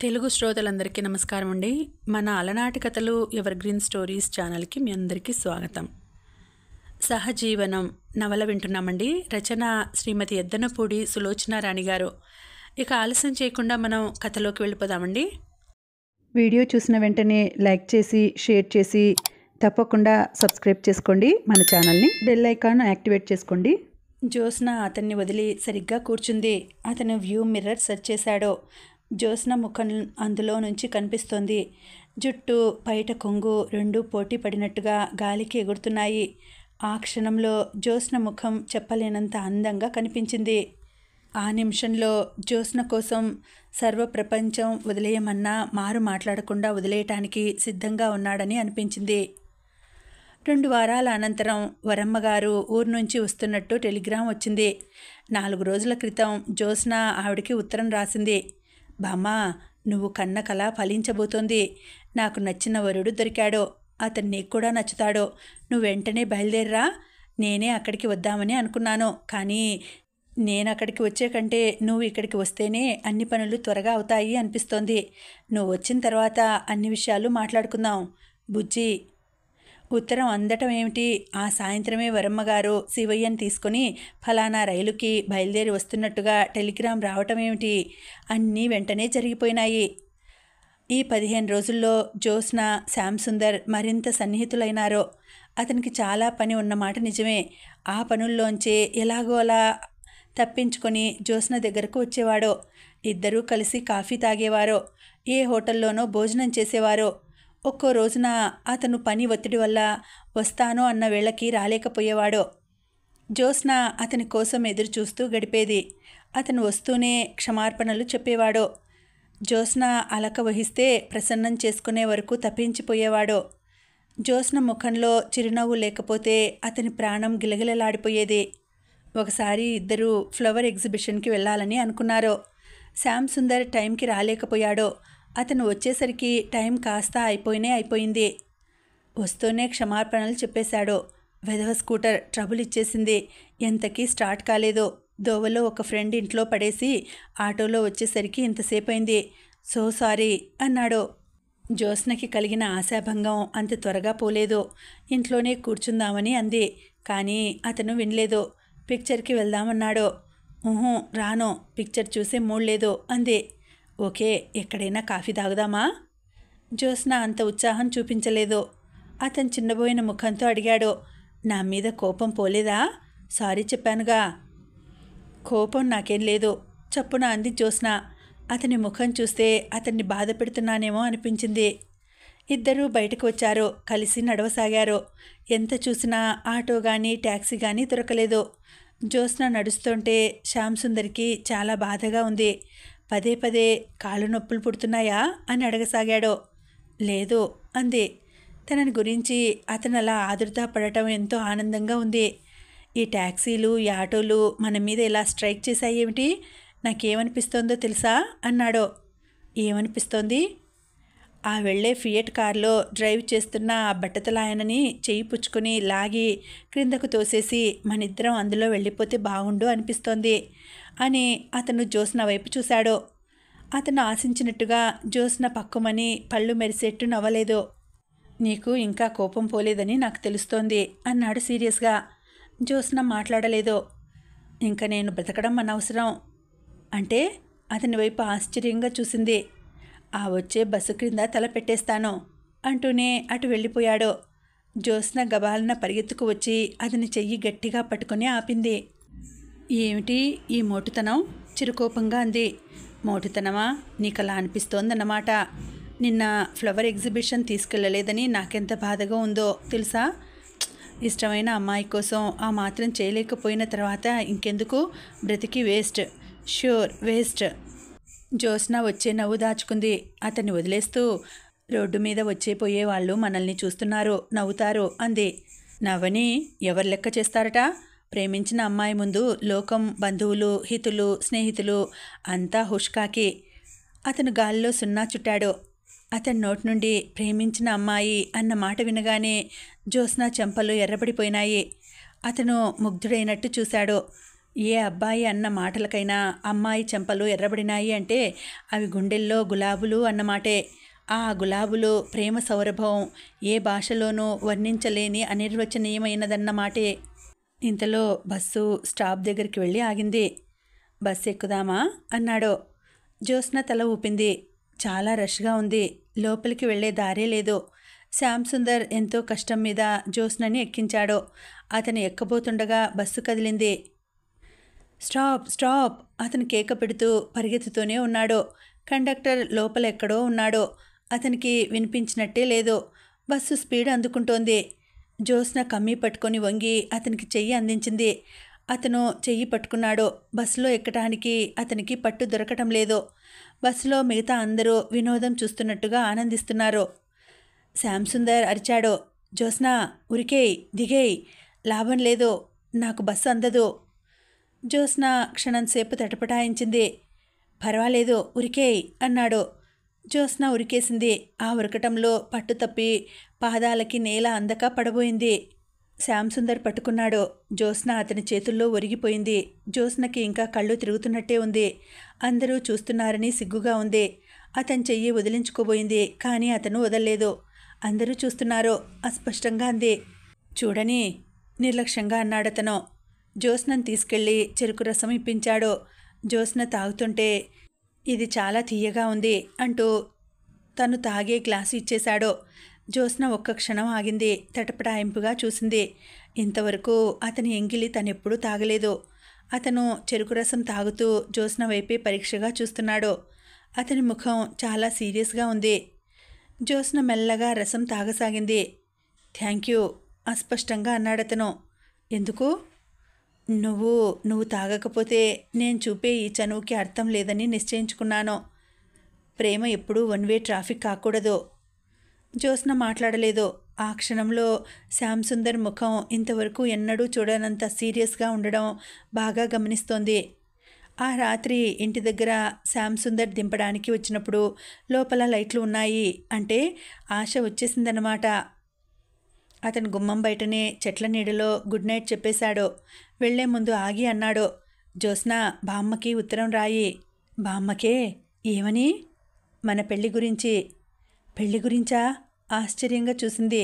తెలుగు శ్రోతలందరికీ నమస్కారం అండి. మన అలనాటి కథలు ఎవర్ గ్రీన్ స్టోరీస్ ఛానల్కి మీ అందరికీ స్వాగతం. సహజీవనం నవల వింటున్నామండి. రచన శ్రీమతి ఎద్దనపూడి సులోచన రాణి గారు. ఇక ఆలస్యం చేయకుండా మనం కథలోకి వెళ్ళిపోదామండి. వీడియో చూసిన వెంటనే లైక్ చేసి షేర్ చేసి తప్పకుండా సబ్స్క్రైబ్ చేసుకోండి. మన ఛానల్ని బెల్ ఐకాన్ యాక్టివేట్ చేసుకోండి. జ్యోత్స్న అతన్ని వదిలి సరిగ్గా కూర్చుంది. అతను వ్యూ మిర్రర్ సెర్చ్ చేశాడు. జ్యోత్స్న ముఖం అందులో నుంచి కనిపిస్తోంది. జుట్టు బయట కొంగు రెండూ పోటీ పడినట్టుగా గాలికి ఎగురుతున్నాయి. ఆ క్షణంలో జ్యోత్స్న ముఖం చెప్పలేనంత అందంగా కనిపించింది. ఆ నిమిషంలో జ్యోత్స్న కోసం సర్వప్రపంచం వదిలేయమన్నా మారు మాట్లాడకుండా వదిలేయటానికి సిద్ధంగా ఉన్నాడని అనిపించింది. 2 వారాల అనంతరం వరమ్మగారు ఊరు నుంచి వస్తున్నట్టు టెలిగ్రామ్ వచ్చింది. 4 రోజుల క్రితం జ్యోత్స్న ఆవిడికి ఉత్తరం రాసింది. బామ్మా, నువ్వు కన్న కల ఫలించబోతోంది. నాకు నచ్చిన వరుడు దొరికాడు. అతను నీకు కూడా నచ్చుతాడు. నువ్వు వెంటనే బయలుదేరరా. నేనే అక్కడికి వద్దామని అనుకున్నాను. కానీ నేను అక్కడికి వచ్చే కంటే నువ్వు ఇక్కడికి వస్తేనే అన్ని పనులు త్వరగా అవుతాయి అనిపిస్తోంది. నువ్వు వచ్చిన తర్వాత అన్ని విషయాలు మాట్లాడుకుందాం. బుజ్జి. ఉత్తరం అందటం ఏమిటి? ఆ సాయంత్రమే వరమ్మగారు శివయ్యని తీసుకుని ఫలానా రైలుకి బయలుదేరి వస్తున్నట్టుగా టెలిగ్రామ్ రావటం ఏమిటి? అన్నీ వెంటనే జరిగిపోయినాయి. ఈ 15 రోజుల్లో జ్యోత్స్న, శ్యామ్ సుందర్ మరింత సన్నిహితులైనారు. అతనికి చాలా పని ఉన్నమాట నిజమే. ఆ పనుల్లోంచే ఎలాగో అలా తప్పించుకొని జ్యోత్స్న దగ్గరకు వచ్చేవాడు. ఇద్దరూ కలిసి కాఫీ తాగేవారు. ఏ హోటల్లోనో భోజనం చేసేవారు. ఒక్కో రోజున అతను పని ఒత్తిడి వల్ల వస్తాను అన్న వేళకి రాలేకపోయేవాడు. జ్యోత్స్న అతని కోసం ఎదురు చూస్తూ గడిపేది. అతను వస్తూనే క్షమార్పణలు చెప్పేవాడు. జ్యోత్స్న అలక వహిస్తే ప్రసన్నం చేసుకునే వరకు తప్పించిపోయేవాడు. జ్యోత్స్న ముఖంలో చిరునవ్వు లేకపోతే అతని ప్రాణం గిలగిలలాడిపోయేది. ఒకసారి ఇద్దరూ ఫ్లవర్ ఎగ్జిబిషన్కి వెళ్ళాలని అనుకున్నారు. శ్యామ్ సుందర్ టైంకి రాలేకపోయాడు. అతను వచ్చేసరికి టైం కాస్త అయిపోయింది. వస్తూనే క్షమార్పణలు చెప్పేశాడు. వెధవ స్కూటర్ ట్రబుల్ ఇచ్చేసింది. ఎంతకీ స్టార్ట్ కాలేదు. దోవలో ఒక ఫ్రెండ్ ఇంట్లో పడేసి ఆటోలో వచ్చేసరికి ఇంతసేపు అయింది. సో సారీ అన్నాడు. జ్యోత్స్నకి కలిగిన ఆశాభంగం అంత త్వరగా పోలేదు. ఇంట్లోనే కూర్చుందామని అంది. కానీ అతను వినలేదు. పిక్చర్కి వెళ్దామన్నాడు. రాను, పిక్చర్ చూసే మూడ్ లేదు అంది. ఓకే, ఎక్కడైనా కాఫీ తాగుదామా? జ్యోత్స్న అంత ఉత్సాహం చూపించలేదు. అతను చిన్నబోయిన ముఖంతో అడిగాడు. నా మీద కోపం పోలేదా? సారీ చెప్పానుగా. కోపం నాకేం లేదు చప్పున అంది జ్యోత్స్న. అతని ముఖం చూస్తే అతన్ని బాధ పెడుతున్నానేమో అనిపించింది. ఇద్దరూ బయటకు వచ్చారు. కలిసి నడవసాగారు. ఎంత చూసినా ఆటో కానీ ట్యాక్సీ కానీ దొరకలేదు. జ్యోత్స్న నడుస్తుంటే శ్యామ్ సుందర్కి చాలా బాధగా ఉంది. పదే పదే కాళ్ళు నొప్పులు పుడుతున్నాయా అని అడగసాగాడు. లేదు అంది. తనని గురించి అతను అలా ఆదుర్దా పడటం ఎంతో ఆనందంగా ఉంది. ఈ ట్యాక్సీలు, ఈ ఆటోలు మన మీద ఇలా స్ట్రైక్ చేశాయేమిటి? నాకేమనిపిస్తోందో తెలుసా అన్నాడు. ఏమనిపిస్తోంది? ఆ వెళ్లే ఫియట్ కారులో డ్రైవ్ చేస్తున్న ఆ బట్టతలాయనని చెయ్యి పుచ్చుకొని లాగి క్రిందకు తోసేసి మనిద్దరం అందులో వెళ్ళిపోతే బాగుండు అనిపిస్తోంది అని అతను జ్యోత్స్న వైపు చూశాడు. అతను ఆశించినట్టుగా జ్యోత్స్న పక్కుమని పళ్ళు మెరిసేట్టు నవ్వలేదు. నీకు ఇంకా కోపం పోలేదని నాకు తెలుస్తోంది అన్నాడు సీరియస్గా. జ్యోత్స్న మాట్లాడలేదు. ఇంక నేను బ్రతకడం అనవసరం అంటే అతని వైపు ఆశ్చర్యంగా చూసింది. ఆ వచ్చే బస్సు క్రింద తల పెట్టేస్తాను అంటూనే అటు వెళ్ళిపోయాడు. జ్యోత్స్న గబాలన పరిగెత్తుకు వచ్చి అతని చెయ్యి గట్టిగా పట్టుకుని ఆపింది. ఏమిటి ఈ మోటుతనం? చిరుకోపంగా అంది. మోటుతనమా? నీకలా అనిపిస్తోందన్నమాట. నిన్న ఫ్లవర్ ఎగ్జిబిషన్ తీసుకెళ్ళలేదని నాకెంత బాధగా ఉందో తెలుసా? ఇష్టమైన అమ్మాయి కోసం ఆ మాత్రం చేయలేకపోయిన తర్వాత ఇంకెందుకు బ్రతికి వేస్ట్, ష్యూర్ వేస్ట్. జ్యోత్స్న వచ్చే నవ్వు దాచుకుంది. అతన్ని వదిలేస్తూ రోడ్డు మీద వచ్చే పోయే వాళ్ళు మనల్ని చూస్తున్నారు, నవ్వుతారు అంది. నవ్వని ఎవరు లెక్క చేస్తారట? ప్రేమించిన అమ్మాయి ముందు లోకం, బంధువులు, హితులు, స్నేహితులు అంతా హుష్కాకి. అతను గాలిలో సున్నా చుట్టాడు. అతని నోటి నుండి ప్రేమించిన అమ్మాయి అన్న మాట వినగానే జ్యోత్స్న చెంపలు ఎర్రబడిపోయినాయి. అతను ముగ్ధుడైనట్టు చూశాడు. ఏ అబ్బాయి అన్న మాటలకైనా అమ్మాయి చెంపలు ఎర్రబడినాయి అంటే అవి గుండెల్లో గులాబులు అన్నమాటే. ఆ గులాబులు ప్రేమ సౌరభం ఏ భాషలోనూ వర్ణించలేని అనిర్వచనీయమైనదన్నమాటే. ఇంతలో బస్సు స్టాప్ దగ్గరికి వెళ్ళి ఆగింది. బస్సు ఎక్కుదామా అన్నాడు. జ్యోత్స్న తల ఊపింది. చాలా రష్గా ఉంది. లోపలికి వెళ్ళే దారే లేదు. శ్యామ్ సుందర్ ఎంతో కష్టం మీద జ్యోత్స్నని ఎక్కించాడు. అతను ఎక్కబోతుండగా బస్సు కదిలింది. స్టాప్ స్టాప్ అతను కేక పెడుతూ పరిగెత్తుతూనే ఉన్నాడు. కండక్టర్ లోపల ఎక్కడో ఉన్నాడు. అతనికి వినిపించినట్టే లేదు. బస్సు స్పీడ్ అందుకుంటోంది. జ్యోత్స్న కమ్మీ పట్టుకొని వంగి అతనికి చెయ్యి అందించింది. అతను చెయ్యి పట్టుకున్నాడు. బస్సులో ఎక్కడానికి అతనికి పట్టు దొరకటం లేదు. బస్సులో మిగతా అందరూ వినోదం చూస్తున్నట్టుగా ఆనందిస్తున్నారు. శ్యామ్ సుందర్ అరిచాడు. జ్యోత్స్న ఉరికేయ్, దిగేయ్, లాభం లేదు, నాకు బస్సు అందదు. జ్యోత్స్న క్షణంసేపు తటపటాయించింది. పర్వాలేదు, ఉరికేయ్ అన్నాడు. జ్యోత్స్న ఉరికేసింది. ఆ ఉరకటంలో పట్టు తప్పి పాదాలకి నేల అందక పడబోయింది. శ్యామ్ సుందర్ పట్టుకున్నాడు. జ్యోత్స్న అతని చేతుల్లో ఒరిగిపోయింది. జ్యోత్స్నకి ఇంకా కళ్ళు తిరుగుతున్నట్టే ఉంది. అందరూ చూస్తున్నారని సిగ్గుగా ఉంది. అతని చెయ్యి వదిలించుకోబోయింది. కానీ అతను వదల్లేదు. అందరూ చూస్తున్నారు, అస్పష్టంగా అంది. చూడని నిర్లక్ష్యంగా అన్నాడతను. జ్యోత్స్నను తీసుకెళ్లి చెరుకు రసం ఇప్పించాడు. జ్యోత్స్న తాగుతుంటే ఇది చాలా తీయగా ఉంది అంటూ తను తాగే గ్లాసు ఇచ్చేశాడు. జ్యోత్స్న ఒక్క క్షణం ఆగింది. తటపటాయింపుగా చూసింది. ఇంతవరకు అతని ఎంగిలి తనెప్పుడూ తాగలేదు. అతను చెరుకు రసం తాగుతూ జ్యోత్స్న వైపే పరీక్షగా చూస్తున్నాడు. అతని ముఖం చాలా సీరియస్గా ఉంది. జ్యోత్స్న మెల్లగా రసం తాగసాగింది. థ్యాంక్ యూ అస్పష్టంగా అన్నాడతను. ఎందుకు? నువ్వు తాగకపోతే నేను చూపే ఈ చనువుకి అర్థం లేదని నిశ్చయించుకున్నాను. ప్రేమ ఎప్పుడూ వన్ వే ట్రాఫిక్ కాకూడదు. జ్యోత్స్న మాట్లాడలేదు. ఆ క్షణంలో శ్యామ్ సుందర్ ముఖం ఇంతవరకు ఎన్నడూ చూడనంత సీరియస్గా ఉండడం బాగా గమనిస్తోంది. ఆ రాత్రి ఇంటి దగ్గర శ్యామ్ సుందర్ దింపడానికి వచ్చినప్పుడు లోపల లైట్లు ఉన్నాయి అంటే ఆశ వచ్చేసిందన్నమాట. అతను గుమ్మం బయటనే చెట్ల నీడలో గుడ్ నైట్ చెప్పేశాడు. వెళ్లే ముందు ఆగి అన్నాడు. జ్యోత్స్న, బామ్మకి ఉత్తరం రాయి. బామ్మకే? ఏమని? మన పెళ్లి గురించి. పెళ్లి గురించా? ఆశ్చర్యంగా చూసింది.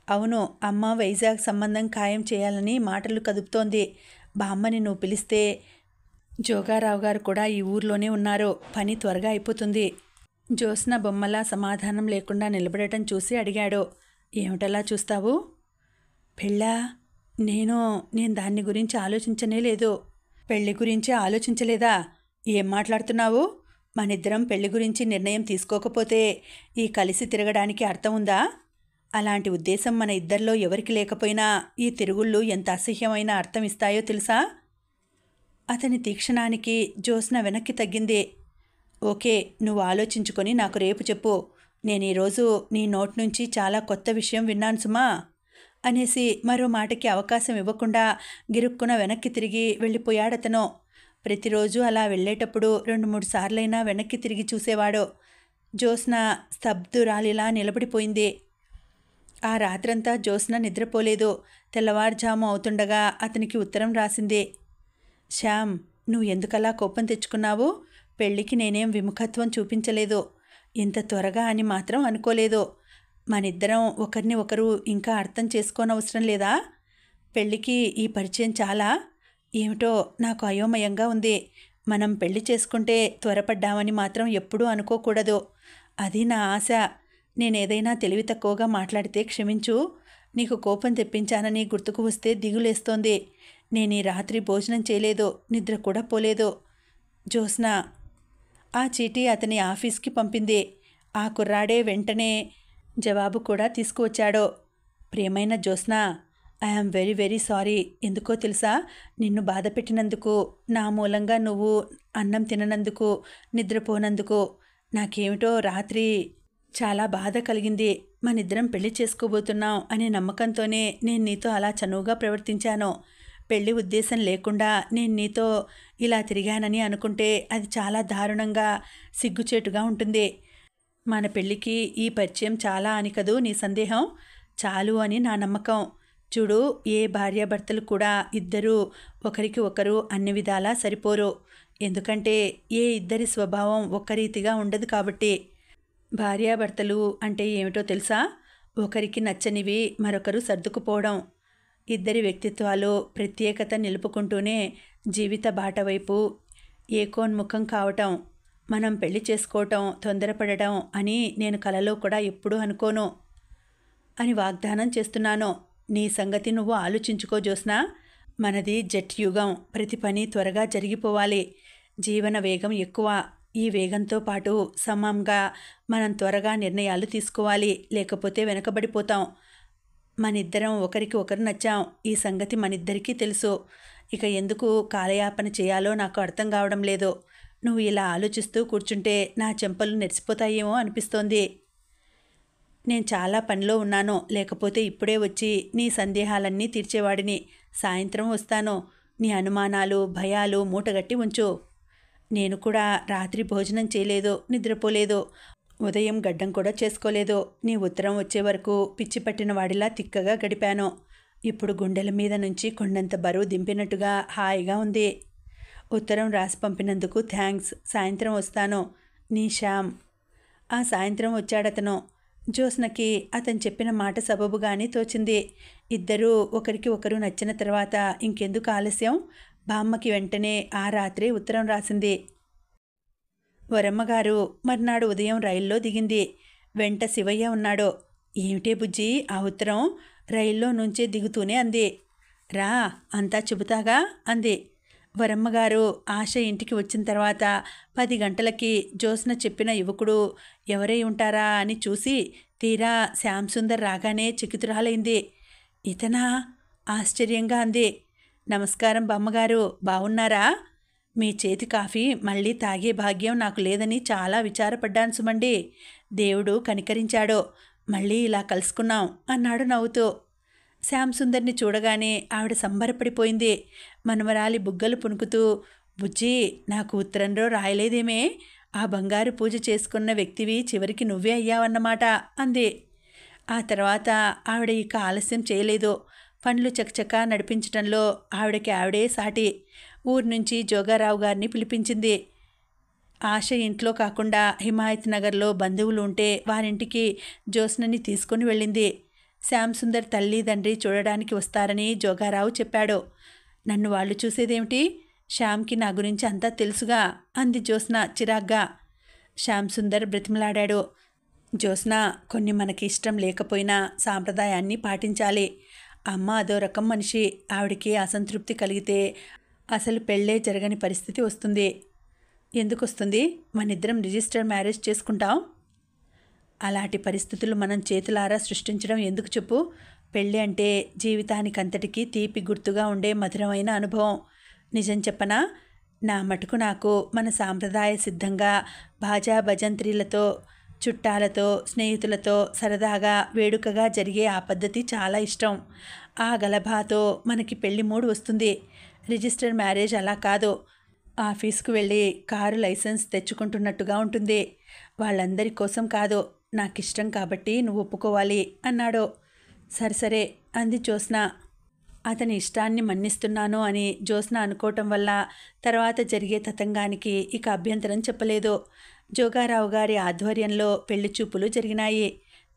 అవును, అమ్మ వైజాగ్ సంబంధం ఖాయం చేయాలని మాటలు కదుపుతోంది. బామ్మని నువ్వు పిలిస్తే జోగారావు గారు కూడా ఈ ఊర్లోనే ఉన్నారు. పని త్వరగా అయిపోతుంది. జ్యోత్స్న బొమ్మలా సమాధానం లేకుండా నిలబడటం చూసి అడిగాడు. ఏమిటలా చూస్తావు? పెళ్ళా? నేను దాన్ని గురించి ఆలోచించనే లేదు. పెళ్లి గురించి ఆలోచించలేదా? ఏం మాట్లాడుతున్నావు? మనిద్దరం పెళ్లి గురించి నిర్ణయం తీసుకోకపోతే ఈ కలిసి తిరగడానికి అర్థం ఉందా? అలాంటి ఉద్దేశం మన ఇద్దరిలో ఎవరికి లేకపోయినా ఈ తిరుగుళ్ళు ఎంత అసహ్యమైన అర్థం ఇస్తాయో తెలుసా? అతని తీక్షణానికి జ్యోత్స్న వెనక్కి తగ్గింది. ఓకే, నువ్వు ఆలోచించుకొని నాకు రేపు చెప్పు. నేను ఈరోజు నీ నోటి నుంచి చాలా కొత్త విషయం విన్నాను సుమా అనేసి మరో మాటకి అవకాశం ఇవ్వకుండా గిరుక్కున వెనక్కి తిరిగి వెళ్ళిపోయాడతను. ప్రతిరోజు అలా వెళ్ళేటప్పుడు 2-3 సార్లైనా వెనక్కి తిరిగి చూసేవాడు. జ్యోత్స్న స్తబ్దురాలిలా నిలబడిపోయింది. ఆ రాత్రంతా జ్యోత్స్న నిద్రపోలేదు. తెల్లవారుజాము అవుతుండగా అతనికి ఉత్తరం రాసింది. శ్యామ్, నువ్వు ఎందుకలా కోపం తెచ్చుకున్నావు? పెళ్ళికి నేనేం విముఖత్వం చూపించలేదు. ఇంత త్వరగా అని మాత్రం అనుకోలేదు. మనిద్దరం ఒకరిని ఒకరు ఇంకా అర్థం చేసుకోనవసరం లేదా? పెళ్ళికి ఈ పరిచయం చాలా? ఏమిటో నాకు అయోమయంగా ఉంది. మనం పెళ్లి చేసుకుంటే త్వరపడ్డామని మాత్రం ఎప్పుడూ అనుకోకూడదు. అది నా ఆశ. నేనేదైనా తెలివి తక్కువగా మాట్లాడితే క్షమించు. నీకు కోపం తెప్పించానని గుర్తుకు వస్తే దిగులేస్తోంది. నేను ఈ రాత్రి భోజనం చేయలేదు, నిద్ర కూడా పోలేదు. జ్యోత్స్న. ఆ చీటీ అతని ఆఫీస్కి పంపింది. ఆ కుర్రాడే వెంటనే జవాబు కూడా తీసుకువచ్చాడు. ప్రియమైన Jyotsna, I am very very sorry. ఎందుకో తెలుసా? నిన్ను బాధ పెట్టినందుకు, నా మూలంగా నువ్వు అన్నం తిననందుకు, నిద్రపోనందుకు. నాకేమిటో రాత్రి చాలా బాధ కలిగింది. మనిద్దరం పెళ్లి చేసుకోబోతున్నాం అనే నమ్మకంతోనే నేను నీతో అలా చనువుగా ప్రవర్తించాను. పెళ్లి ఉద్దేశం లేకుండా నేను నీతో ఇలా తిరిగానని అనుకుంటే అది చాలా దారుణంగా, సిగ్గుచేటుగా ఉంటుంది. మన పెళ్ళికి ఈ పరిచయం చాలా అని కదూ నీ సందేహం? చాలు అని నా నమ్మకం. చూడు, ఏ భార్యాభర్తలు కూడా ఇద్దరూ ఒకరికి ఒకరు అన్ని విధాలా సరిపోరు. ఎందుకంటే ఏ ఇద్దరి స్వభావం ఒక్క రీతిగా ఉండదు కాబట్టి. భార్యాభర్తలు అంటే ఏమిటో తెలుసా? ఒకరికి నచ్చనివి మరొకరు సర్దుకుపోవడం. ఇద్దరి వ్యక్తిత్వాలు ప్రత్యేకత నిలుపుకుంటూనే జీవిత బాట వైపు ఏకోన్ముఖం కావటం. మనం పెళ్లి చేసుకోవటం తొందరపడటం అని నేను కలలో కూడా ఎప్పుడూ అనుకోను అని వాగ్దానం చేస్తున్నాను. నీ సంగతి నువ్వు ఆలోచించుకో జ్యోత్స్నా. మనది జట్ యుగం. ప్రతి పని త్వరగా జరిగిపోవాలి. జీవన వేగం ఎక్కువ. ఈ వేగంతో పాటు సమంగా మనం త్వరగా నిర్ణయాలు తీసుకోవాలి. లేకపోతే వెనకబడిపోతాం. మనిద్దరం ఒకరికి ఒకరు నచ్చాం. ఈ సంగతి మనిద్దరికీ తెలుసు. ఇక ఎందుకు కాలయాపన చేయాలో నాకు అర్థం కావడం లేదు. నువ్వు ఇలా ఆలోచిస్తూ కూర్చుంటే నా చెంపలు నెరిసిపోతాయేమో అనిపిస్తోంది. నేను చాలా పనిలో ఉన్నాను. లేకపోతే ఇప్పుడే వచ్చి నీ సందేహాలన్నీ తీర్చేవాడిని. సాయంత్రం వస్తాను. నీ అనుమానాలు భయాలు మూటగట్టి ఉంచు. నేను కూడా రాత్రి భోజనం చేయలేదు, నిద్రపోలేదు. ఉదయం గడ్డం కూడా చేసుకోలేదు. నీ ఉత్తరం వచ్చే వరకు పిచ్చి పట్టిన వాడిలా తిక్కగా గడిపాను. ఇప్పుడు గుండెల మీద నుంచి కొండంత బరువు దింపినట్టుగా హాయిగా ఉంది. ఉత్తరం రాసి పంపినందుకు థ్యాంక్స్. సాయంత్రం వస్తాను. నీ శ్యామ్. ఆ సాయంత్రం వచ్చాడతను. జ్యోత్స్నకి అతను చెప్పిన మాట సబబుగాని తోచింది. ఇద్దరూ ఒకరికి ఒకరు నచ్చిన తర్వాత ఇంకెందుకు ఆలస్యం? బామ్మకి వెంటనే ఆ రాత్రే ఉత్తరం రాసింది. వరమ్మగారు మర్నాడు ఉదయం రైల్లో దిగింది. వెంట శివయ్య ఉన్నాడు. ఏమిటే బుజ్జి ఆ ఉత్తరం? రైల్లో నుంచే దిగుతూనే అంది. రా, అంతా చెబుతాగా అంది. వరమ్మగారు ఆశ ఇంటికి వచ్చిన తర్వాత 10 గంటలకి జ్యోత్స్న చెప్పిన యువకుడు ఎవరై ఉంటారా అని చూసి తీరా శ్యామ్ సుందర్ రాగానే చకితురాలైంది. ఇతనా? ఆశ్చర్యంగా అంది. నమస్కారం బామ్మగారు, బావున్నారా? మీ చేతి కాఫీ మళ్ళీ తాగే భాగ్యం నాకు లేదని చాలా విచారపడ్డాను సుమండి. దేవుడు కనికరించాడు. మళ్ళీ ఇలా కలుసుకున్నాం అన్నాడు నవ్వుతూ. శ్యామ్ సుందర్ని చూడగానే ఆవిడ సంబరపడిపోయింది. మనమరాలి బుగ్గలు పునుకుతూ, బుజ్జి నాకు ఉత్తరంలో రాయలేదేమే? ఆ బంగారు పూజ చేసుకున్న వ్యక్తివి చివరికి నువ్వే అయ్యావన్నమాట అంది. ఆ తర్వాత ఆవిడ ఇక ఆలస్యం చేయలేదు. పనులు చకచకా నడిపించడంలో ఆవిడకి ఆవిడే సాటి. ఊరి నుంచి జోగారావు గారిని పిలిపించింది. ఆశ ఇంట్లో కాకుండా హిమాయత్ నగర్లో బంధువులు ఉంటే వారింటికి జ్యోత్స్నని తీసుకుని వెళ్ళింది. శ్యామ్ సుందర్ తల్లి తండ్రి చూడడానికి వస్తారని జోగారావు చెప్పాడు. నన్ను వాళ్ళు చూసేదేమిటి? శ్యామ్కి నా గురించి అంతా తెలుసుగా అంది జ్యోత్స్న చిరాగ్గా. శ్యామ్ సుందర్ బ్రతిమలాడాడు. జ్యోత్స్న, కొన్ని మనకి ఇష్టం లేకపోయినా సాంప్రదాయాన్ని పాటించాలి. అమ్మ అదో రకం మనిషి. ఆవిడికి అసంతృప్తి కలిగితే అసలు పెళ్ళే జరగని పరిస్థితి వస్తుంది. ఎందుకు వస్తుంది? మనిద్దరం రిజిస్టర్ మ్యారేజ్ చేసుకుంటాం. అలాంటి పరిస్థితులు మనం చేతులారా సృష్టించడం ఎందుకు చెప్పు? పెళ్ళి అంటే జీవితానికంతటికీ తీపి గుర్తుగా ఉండే మధురమైన అనుభవం. నిజం చెప్పనా? నా మటుకు నాకు మన సాంప్రదాయ సిద్ధంగా బాజా భజంత్రీలతో చుట్టాలతో స్నేహితులతో సరదాగా వేడుకగా జరిగే ఆ పద్ధతి చాలా ఇష్టం. ఆ గలభాతో మనకి పెళ్లి మూడు వస్తుంది. రిజిస్టర్ మ్యారేజ్ అలా కాదు. ఆఫీస్కు వెళ్ళి కారు లైసెన్స్ తెచ్చుకుంటున్నట్టుగా ఉంటుంది. వాళ్ళందరి కోసం కాదు, నాకిష్టం కాబట్టి నువ్వు ఒప్పుకోవాలి అన్నాడు. సరే అంది జ్యోత్స్న. అతని ఇష్టాన్ని మన్నిస్తున్నాను అని జ్యోత్స్న అనుకోవటం వల్ల తర్వాత జరిగే తతంగానికి ఇక అభ్యంతరం చెప్పలేదు. జోగారావు గారి ఆధ్వర్యంలో పెళ్లి చూపులు జరిగినాయి.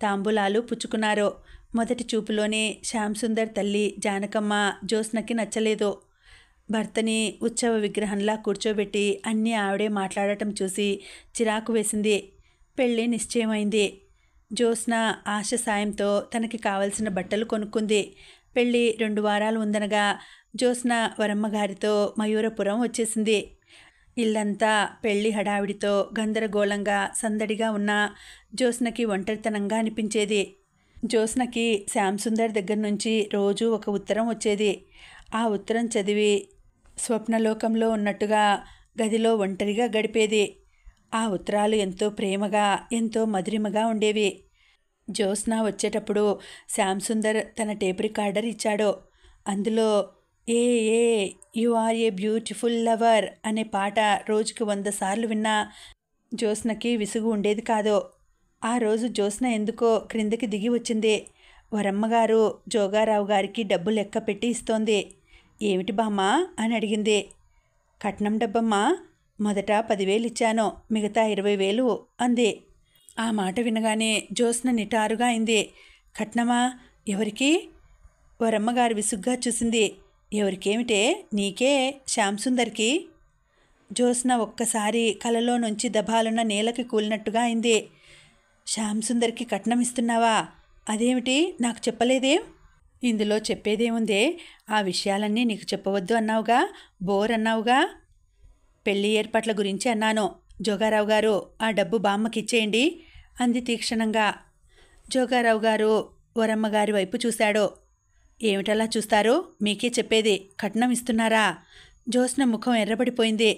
తాంబూలాలు పుచ్చుకున్నారు. మొదటి చూపులోనే శ్యామ్ సుందర్ తల్లి జానకమ్మ జ్యోత్స్నకి నచ్చలేదు. భర్తని ఉత్సవ విగ్రహంలా కూర్చోబెట్టి అన్నీ ఆవిడే మాట్లాడటం చూసి చిరాకు వేసింది. పెళ్ళి నిశ్చయమైంది. జ్యోత్స్న ఆశ సాయంతో తనకి కావలసిన బట్టలు కొనుక్కుంది. పెళ్ళి 2 వారాలు ఉందనగా జ్యోత్స్న వరమ్మగారితో మయూరపురం వచ్చేసింది. ఇల్లంతా పెళ్లి హడావిడితో గందరగోళంగా సందడిగా ఉన్న జ్యోత్స్నకి ఒంటరితనంగా అనిపించేది. జ్యోత్స్నకి శ్యామ్ సుందర్ దగ్గర నుంచి రోజూ ఒక ఉత్తరం వచ్చేది. ఆ ఉత్తరం చదివి స్వప్నలోకంలో ఉన్నట్టుగా గదిలో ఒంటరిగా గడిపేది. ఆ ఉత్తరాలు ఎంతో ప్రేమగా ఎంతో మధురిమగా ఉండేవి. జ్యోత్స్న వచ్చేటప్పుడు శ్యామ్ సుందర్ తన టేప్ రికార్డర్ ఇచ్చాడు. అందులో a you are a beautiful lover అనే పాట రోజుకి 100 సార్లు విన్నా జ్యోత్స్నకి విసుగు ఉండేది కాదు. ఆ రోజు జ్యోత్స్న ఎందుకో క్రిందకి దిగి వచ్చింది. వరమ్మగారు జోగారావు గారికి డబ్బు లెక్క పెట్టి ఇస్తోంది. ఏమిటి బామ్మ అని అడిగింది. కట్నం డబ్బమ్మా, మొదట 10,000 ఇచ్చాను, మిగతా 20,000 అంది. ఆ మాట వినగానే జ్యోత్స్న నిటారుగా అయింది. కట్నమా? ఎవరికి? వరమ్మగారు విసుగ్గా చూసింది. ఎవరికేమిటే? నీకే, శ్యామ్ సుందర్కి. జ్యోత్స్న ఒక్కసారి కలలో నుంచి దబాలున నేలకి కూలినట్టుగా అయింది. శ్యామ్ సుందర్కి కట్నం ఇస్తున్నావా? అదేమిటి, నాకు చెప్పలేదేం? ఇందులో చెప్పేదేముందే? ఆ విషయాలన్నీ నీకు చెప్పవద్దు అన్నావుగా, బోర్ అన్నావుగా. పెళ్లి ఏర్పాట్ల గురించి అన్నాను. జోగారావు గారు, ఆ డబ్బు బామ్మకిచ్చేయండి అంది తీక్షణంగా. జోగారావు గారు వరమ్మగారి వైపు చూశాడు. ఏమిటలా చూస్తారు? మీకే చెప్పేది, కట్నం ఇస్తున్నారా? జ్యోత్స్న ముఖం ఎర్రబడిపోయింది.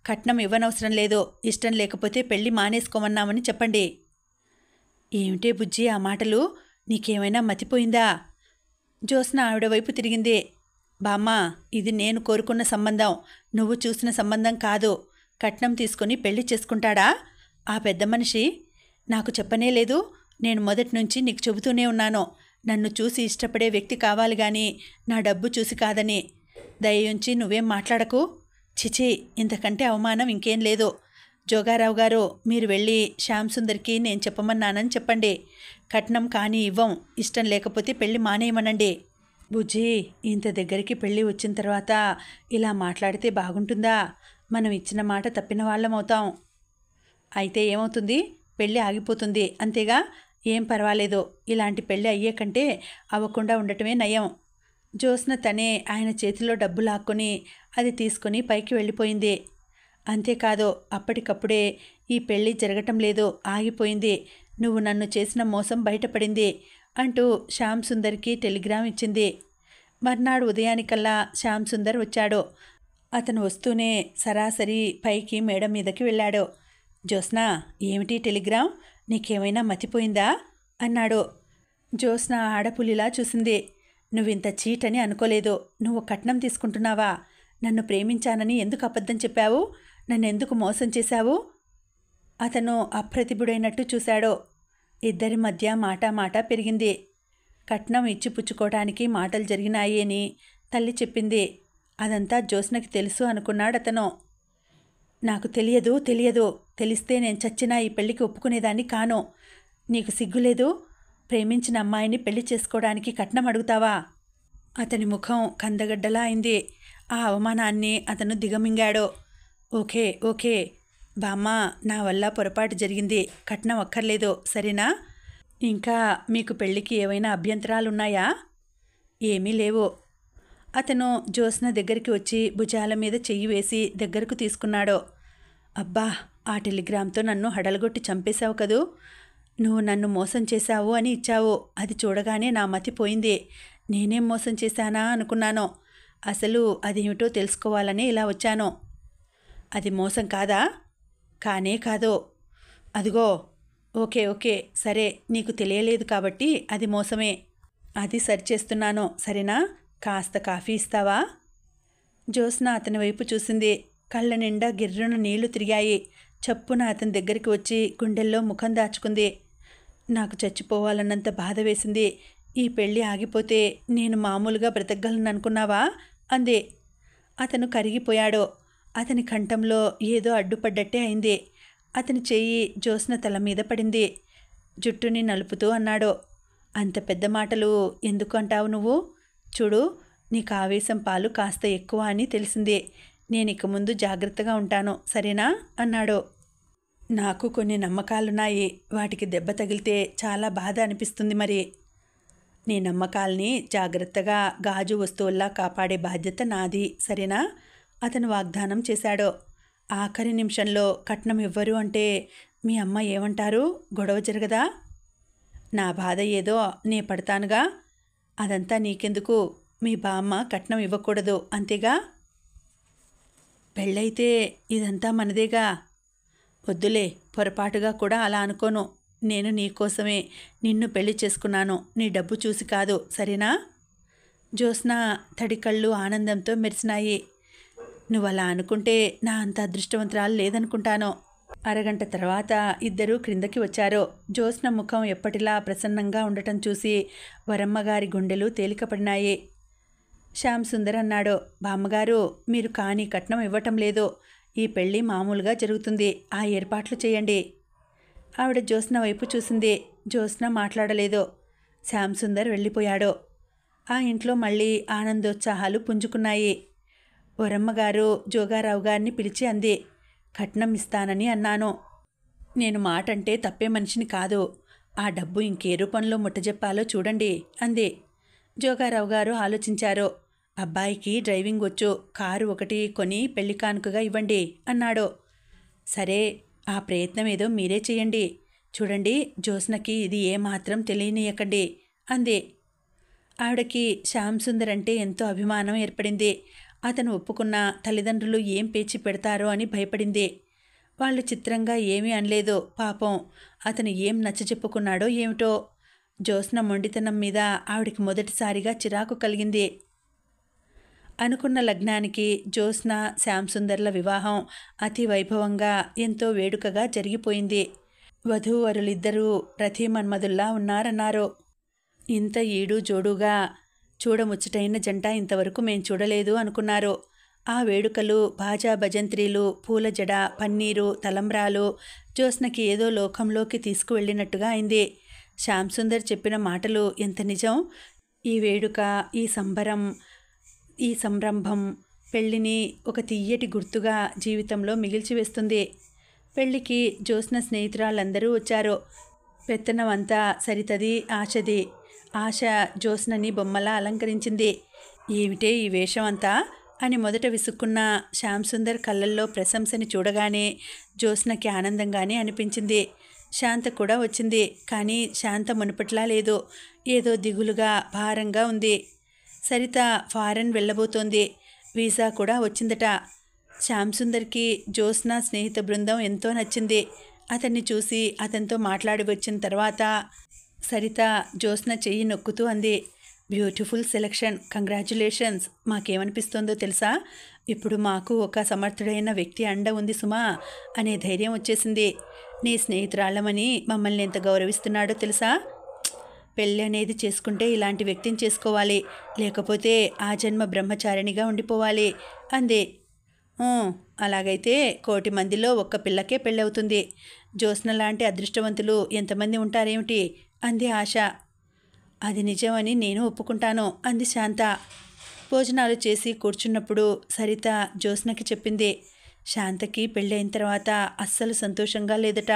కట్నం ఇవ్వనవసరం లేదు, ఇష్టం లేకపోతే పెళ్లి మానేసుకోమన్నామని చెప్పండి. ఏమిటే బుజ్జి ఆ మాటలు? నీకేమైనా మతిపోయిందా? జ్యోత్స్న ఆవిడ వైపు తిరిగింది. బామ్మ, ఇది నేను కోరుకున్న సంబంధం, నువ్వు చూసిన సంబంధం కాదు. కట్నం తీసుకుని పెళ్లి చేసుకుంటాడా ఆ పెద్ద మనిషి? నాకు చెప్పనే లేదు. నేను మొదటి నుంచి నీకు చెబుతూనే ఉన్నాను, నన్ను చూసి ఇష్టపడే వ్యక్తి కావాలి గాని నా డబ్బు చూసి కాదని. దయయుంచి నువ్వేం మాట్లాడకు. చిచి, ఇంతకంటే అవమానం ఇంకేం లేదు. జోగారావు గారు, మీరు వెళ్ళి శ్యామ్ సుందర్కి నేను చెప్పమన్నానని చెప్పండి. కట్నం కానీ ఇవ్వం, ఇష్టం లేకపోతే పెళ్లి మానేయమనండి. బుజ్జి, ఇంత దగ్గరికి పెళ్ళి వచ్చిన తర్వాత ఇలా మాట్లాడితే బాగుంటుందా? మనం ఇచ్చిన మాట తప్పిన వాళ్ళమవుతాం. అయితే ఏమవుతుంది? పెళ్ళి ఆగిపోతుంది, అంతేగా. ఏం పర్వాలేదు, ఇలాంటి పెళ్ళి అయ్యే కంటే అవ్వకుండా ఉండటమే నయం. జ్యోత్స్న తనే ఆయన చేతిలో డబ్బు లాక్కొని అది తీసుకుని పైకి వెళ్ళిపోయింది. అంతేకాదు, అప్పటికప్పుడే ఈ పెళ్ళి జరగటం లేదు, ఆగిపోయింది. నువ్వు నన్ను చేసిన మోసం బయటపడింది అంటూ శ్యామ్ సుందర్కి టెలిగ్రామ్ ఇచ్చింది. మర్నాడు ఉదయానికల్లా శ్యామ్ సుందర్ వచ్చాడు. అతను వస్తూనే సరాసరి పైకి మేడ మీదకి వెళ్ళాడు. జ్యోత్స్న, ఏమిటి టెలిగ్రామ్? నీకేమైనా మతిపోయిందా అన్నాడు. జ్యోత్స్న ఆడపులిలా చూసింది. నువ్వింత చీటని అనుకోలేదు. నువ్వు కట్నం తీసుకుంటున్నావా? నన్ను ప్రేమించానని ఎందుకు అబద్ధం చెప్పావు? నన్నెందుకు మోసం చేశావు? అతను అప్రతిభుడైనట్టు చూశాడు. ఇద్దరి మధ్య మాట పెరిగింది. కట్నం ఇచ్చిపుచ్చుకోవడానికి మాటలు జరిగినాయి అని తల్లి చెప్పింది. అదంతా జ్యోత్స్నకి తెలుసు అనుకున్నాడతను. నాకు తెలియదు, తెలిస్తే నేను చచ్చినా ఈ పెళ్లికి ఒప్పుకునేదాన్ని కాను. నీకు సిగ్గులేదు? ప్రేమించిన అమ్మాయిని పెళ్లి చేసుకోవడానికి కట్నం అడుగుతావా? అతని ముఖం కందగడ్డలా అయింది. ఆ అవమానాన్ని అతను దిగమింగాడు. ఓకే బామ్మ, నా వల్ల పొరపాటు జరిగింది, కట్నం అక్కర్లేదు, సరేనా? ఇంకా మీకు పెళ్ళికి ఏవైనా అభ్యంతరాలున్నాయా? ఏమీ లేవు. అతను జ్యోత్స్న దగ్గరికి వచ్చి భుజాల మీద చెయ్యి వేసి దగ్గరకు తీసుకున్నాడు. అబ్బా, ఆ టెలిగ్రామ్తో నన్ను హడలగొట్టి చంపేశావు కదూ. నువ్వు నన్ను మోసం చేశావు అని ఇచ్చావు. అది చూడగానే నా మతి పోయింది. నేనేం మోసం చేశానా అనుకున్నాను. అసలు అదేమిటో తెలుసుకోవాలని ఇలా వచ్చాను. అది మోసం కాదా? కానే కాదు. అదిగో. ఓకే సరే, నీకు తెలియలేదు కాబట్టి అది మోసమే. అది సరిచేస్తున్నాను, సరేనా? కాస్త కాఫీ ఇస్తావా? జ్యోత్స్న అతని వైపు చూసింది. కళ్ళ నిండా గిర్రున నీళ్లు తిరిగాయి. చప్పున అతని దగ్గరికి వచ్చి గుండెల్లో ముఖం దాచుకుంది. నాకు చచ్చిపోవాలన్నంత బాధ వేసింది. ఈ పెళ్ళి ఆగిపోతే నేను మామూలుగా బ్రతకగలననుకున్నావా అంది. అతను కరిగిపోయాడు. అతని కంఠంలో ఏదో అడ్డుపడ్డట్టే అయింది. అతని చెయ్యి జ్యోత్స్న తల మీద పడింది. జుట్టుని నలుపుతూ అన్నాడు, అంత పెద్ద మాటలు ఎందుకు అంటావు నువ్వు? చూడు, నీకు ఆవేశం పాలు కాస్త ఎక్కువ అని తెలిసింది. నేను ఇక ముందు జాగ్రత్తగా ఉంటాను, సరేనా అన్నాడు. నాకు కొన్ని నమ్మకాలున్నాయి. వాటికి దెబ్బ తగిలితే చాలా బాధ అనిపిస్తుంది. మరి నీ నమ్మకాల్ని జాగ్రత్తగా గాజు వస్తువుల్లా కాపాడే బాధ్యత నాది, సరేనా? అతను వాగ్దానం చేశాడు. ఆఖరి నిమిషంలో కట్నం ఇవ్వరు అంటే మీ అమ్మ ఏమంటారు? గొడవ జరగదా? నా బాధ ఏదో నే పడతానుగా. అదంతా నీకెందుకు? మీ బామ్మ కట్నం ఇవ్వకూడదు, అంతేగా? పెళ్ళైతే ఇదంతా మనదేగా. వద్దులే, పొరపాటుగా కూడా అలా అనుకోను. నేను నీకోసమే నిన్ను పెళ్లి చేసుకున్నాను, నీ డబ్బు చూసి కాదు, సరేనా? జ్యోత్స్న తడి కళ్ళు ఆనందంతో మెరిసినాయి. నువ్వు అలా అనుకుంటే నా అంత అదృష్టవంతురాలు లేదనుకుంటాను. అరగంట తర్వాత ఇద్దరూ క్రిందకి వచ్చారు. జ్యోత్స్న ముఖం ఎప్పటిలా ప్రసన్నంగా ఉండటం చూసి వరమ్మగారి గుండెలు తేలికపడినాయి. శ్యామ్ సుందర్ అన్నాడు, బామ్మగారు మీరు కానీ కట్నం ఇవ్వటం లేదు. ఈ పెళ్ళి మామూలుగా జరుగుతుంది. ఆ ఏర్పాట్లు చేయండి. ఆవిడ జ్యోత్స్న వైపు చూసింది. జ్యోత్స్న మాట్లాడలేదు. శ్యామ్ సుందర్ వెళ్ళిపోయాడు. ఆ ఇంట్లో మళ్ళీ ఆనందోత్సాహాలు పుంజుకున్నాయి. వరమ్మగారు జోగారావు గారిని పిలిచి అంది, కట్నం ఇస్తానని అన్నాను. నేను మాట అంటే తప్పే మనిషిని కాదు. ఆ డబ్బు ఇంకే రూపంలో ముట్టజెప్పాలో చూడండి అంది. జోగారావు గారు ఆలోచించారు. అబ్బాయికి డ్రైవింగ్ వచ్చు. కారు ఒకటి కొని పెళ్లి కానుకగా ఇవ్వండి అన్నాడు. సరే, ఆ ప్రయత్నం ఏదో మీరే చేయండి. చూడండి, జ్యోత్స్నకి ఇది ఏమాత్రం తెలియనీయకండి అంది. ఆవిడకి శ్యామ్ సుందర్ అంటే ఎంతో అభిమానం ఏర్పడింది. అతను ఒప్పుకున్న తల్లిదండ్రులు ఏం పేచి పెడతారో అని భయపడింది. వాళ్ళు చిత్రంగా ఏమీ అనలేదు. పాపం అతను ఏం నచ్చజెప్పుకున్నాడో ఏమిటో. జ్యోత్స్న మొండితనం మీద ఆవిడికి మొదటిసారిగా చిరాకు కలిగింది. అనుకున్న లగ్నానికి జ్యోత్స్న శ్యామ్ సుందర్ల వివాహం అతి వైభవంగా ఎంతో వేడుకగా జరిగిపోయింది. వధూవరులిద్దరూ రథీమన్మధుల్లా ఉన్నారన్నారు. ఇంత ఈడు జోడుగా చూడముచ్చటైన జంట ఇంతవరకు మేం చూడలేదు అనుకున్నారు. ఆ వేడుకలు, బాజా భజంత్రీలు, పూల జడ, పన్నీరు, తలంబ్రాలు జ్యోత్స్నకి ఏదో లోకంలోకి తీసుకువెళ్ళినట్టుగా అయింది. శ్యామ్ సుందర్ చెప్పిన మాటలు ఎంత నిజం. ఈ వేడుక, ఈ సంబరం, ఈ సంరంభం పెళ్లిని ఒక తీయటి గుర్తుగా జీవితంలో మిగిల్చివేస్తుంది. పెళ్లికి జ్యోత్స్న స్నేహితురాళ్ళందరూ వచ్చారు. పెత్తనమంతా సరితది, ఆశది. ఆశ జ్యోత్స్నని బొమ్మలా అలంకరించింది. ఏమిటే ఈ వేషం అంతా అని మొదట విసుక్కున్న శ్యామ్ సుందర్ కళ్ళల్లో ప్రశంసని చూడగానే జ్యోత్స్నకి ఆనందంగానే అనిపించింది. శాంత కూడా వచ్చింది. కానీ శాంత మునుపట్లా లేదు. ఏదో దిగులుగా, భారంగా ఉంది. సరిత ఫారెన్ వెళ్ళబోతోంది. వీసా కూడా వచ్చిందట. శ్యామ్ సుందర్కి జ్యోత్స్న స్నేహిత బృందం ఎంతో నచ్చింది. అతన్ని చూసి అతనితో మాట్లాడి వచ్చిన తర్వాత సరిత జ్యోత్స్న చెయ్యి నొక్కుతూ అంది, బ్యూటిఫుల్ సెలక్షన్, కంగ్రాచ్యులేషన్స్. మాకేమనిపిస్తోందో తెలుసా? ఇప్పుడు మాకు ఒక సమర్థుడైన వ్యక్తి అండ ఉంది సుమా అనే ధైర్యం వచ్చేసింది. నీ స్నేహితురాళ్ళమని మమ్మల్ని ఎంత గౌరవిస్తున్నాడో తెలుసా? పెళ్ళి అనేది చేసుకుంటే ఇలాంటి వ్యక్తిని చేసుకోవాలి, లేకపోతే ఆ జన్మ బ్రహ్మచారిణిగా ఉండిపోవాలి అంది. అలాగైతే 1,000,000 మందిలో ఒక్క పిల్లకే పెళ్ళవుతుంది. జ్యోత్స్న లాంటి అదృష్టవంతులు ఎంతమంది ఉంటారేమిటి అంది ఆశ. అది నిజమని నేను ఒప్పుకుంటాను అంది శాంత. భోజనాలు చేసి కూర్చున్నప్పుడు సరిత జ్యోత్స్నకి చెప్పింది, శాంతకి పెళ్ళైన తర్వాత అస్సలు సంతోషంగా లేదట.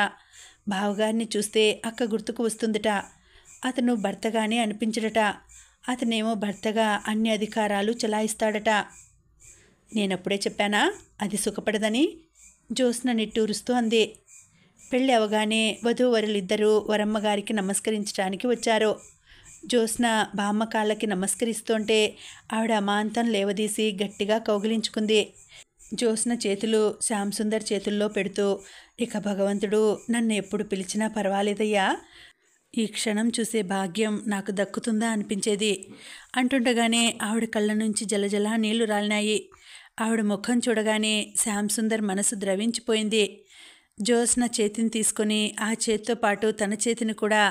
బావగారిని చూస్తే అక్క గుర్తుకు వస్తుందట. అతను భర్తగానే అనిపించడట. అతనేమో భర్తగా అన్ని అధికారాలు చెలాయిస్తాడట. నేనప్పుడే చెప్పానా అది సుఖపడదని? జ్యోత్స్న నిట్టూరుస్తూ అంది. పెళ్ళి అవగానే వధూవరులిద్దరూ వరమ్మగారికి నమస్కరించడానికి వచ్చారు. జ్యోత్స్న బామ్మ కాళ్ళకి నమస్కరిస్తుంటే ఆవిడ అమాంతం లేవదీసి గట్టిగా కౌగిలించుకుంది. జ్యోత్స్న చేతులు శ్యామ్ సుందర్ చేతుల్లో పెడుతూ, ఇక భగవంతుడు నన్ను ఎప్పుడు పిలిచినా పర్వాలేదయ్యా, ఈ క్షణం చూసే భాగ్యం నాకు దక్కుతుందా అనిపించేది అంటుండగానే ఆవిడ కళ్ళ నుంచి జలజల నీళ్లు రాలినాయి. ఆవిడ ముఖం చూడగానే శ్యామ్ సుందర్ మనసు ద్రవించిపోయింది. జ్యోత్స్న చేతిని తీసుకొని ఆ చేతితో పాటు తన చేతిని కూడా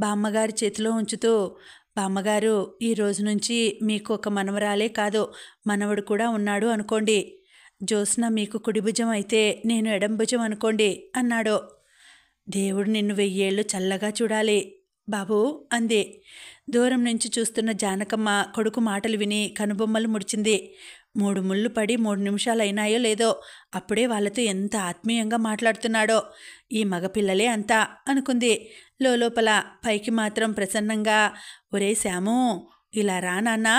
బామ్మగారి చేతిలో ఉంచుతూ, బామ్మగారు, ఈ రోజు నుంచి మీకు ఒక మనవరాలే కాదు, మనవడు కూడా ఉన్నాడు అనుకోండి. జ్యోత్స్న మీకు కుడిభుజం అయితే నేను ఎడంభుజం అనుకోండి అన్నాడు. దేవుడు నిన్ను 1000 ఏళ్ళు చల్లగా చూడాలి బాబూ అంది. దూరం నుంచి చూస్తున్న జానకమ్మ కొడుకు మాటలు విని కనుబొమ్మలు ముడిచింది. 3 ముళ్ళు పడి 3 నిమిషాలు అయినాయో లేదో అప్పుడే వాళ్ళతో ఎంత ఆత్మీయంగా మాట్లాడుతున్నాడో. ఈ మగపిల్లలే అంతా అనుకుంది లోపల. పైకి మాత్రం ప్రసన్నంగా, ఒరే శ్యాము, ఇలా రా నాన్నా,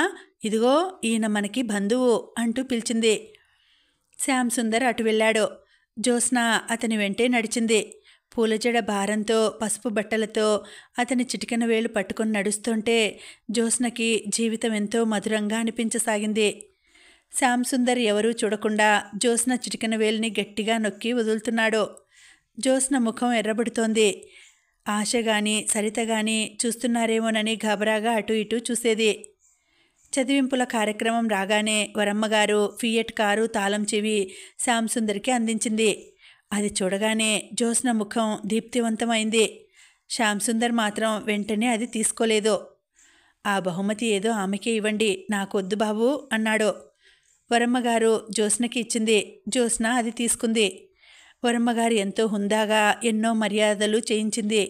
ఇదిగో ఈయన మనకి బంధువు అంటూ పిలిచింది. శ్యామ్ సుందర్ అటు వెళ్ళాడు. జ్యోత్స్న అతని వెంటే నడిచింది. పూలజడ భారంతో, పసుపు బట్టలతో అతని చిటికెన వేలు పట్టుకొని నడుస్తుంటే జ్యోత్స్నకి జీవితం ఎంతో మధురంగా అనిపించసాగింది. శ్యామ్ సుందర్ ఎవరూ చూడకుండా జ్యోత్స్న చిటికెన వేలుని గట్టిగా నొక్కి వదులుతున్నాడు. జ్యోత్స్న ముఖం ఎర్రబడుతోంది. ఆశ గాని సరిత గాని చూస్తున్నారేమోనని గాబరాగా అటు ఇటు చూసేది. చదివింపుల కార్యక్రమం రాగానే వరమ్మగారు ఫియట్ కారు తాళం చెవి శ్యామ్ సుందర్కి అందించింది. అది చూడగానే జ్యోత్స్న ముఖం దీప్తివంతమైంది. శ్యామ్ సుందర్ మాత్రం వెంటనే అది తీసుకోలేదు. ఆ బహుమతి ఏదో ఆమెకే ఇవ్వండి, నాకొద్దు బాబు అన్నాడు. వరమ్మగారు జ్యోత్స్నకి ఇచ్చింది. జ్యోత్స్న అది తీసుకుంది. వరమ్మగారు ఎంతో హుందాగా ఎన్నో మర్యాదలు చేయించింది.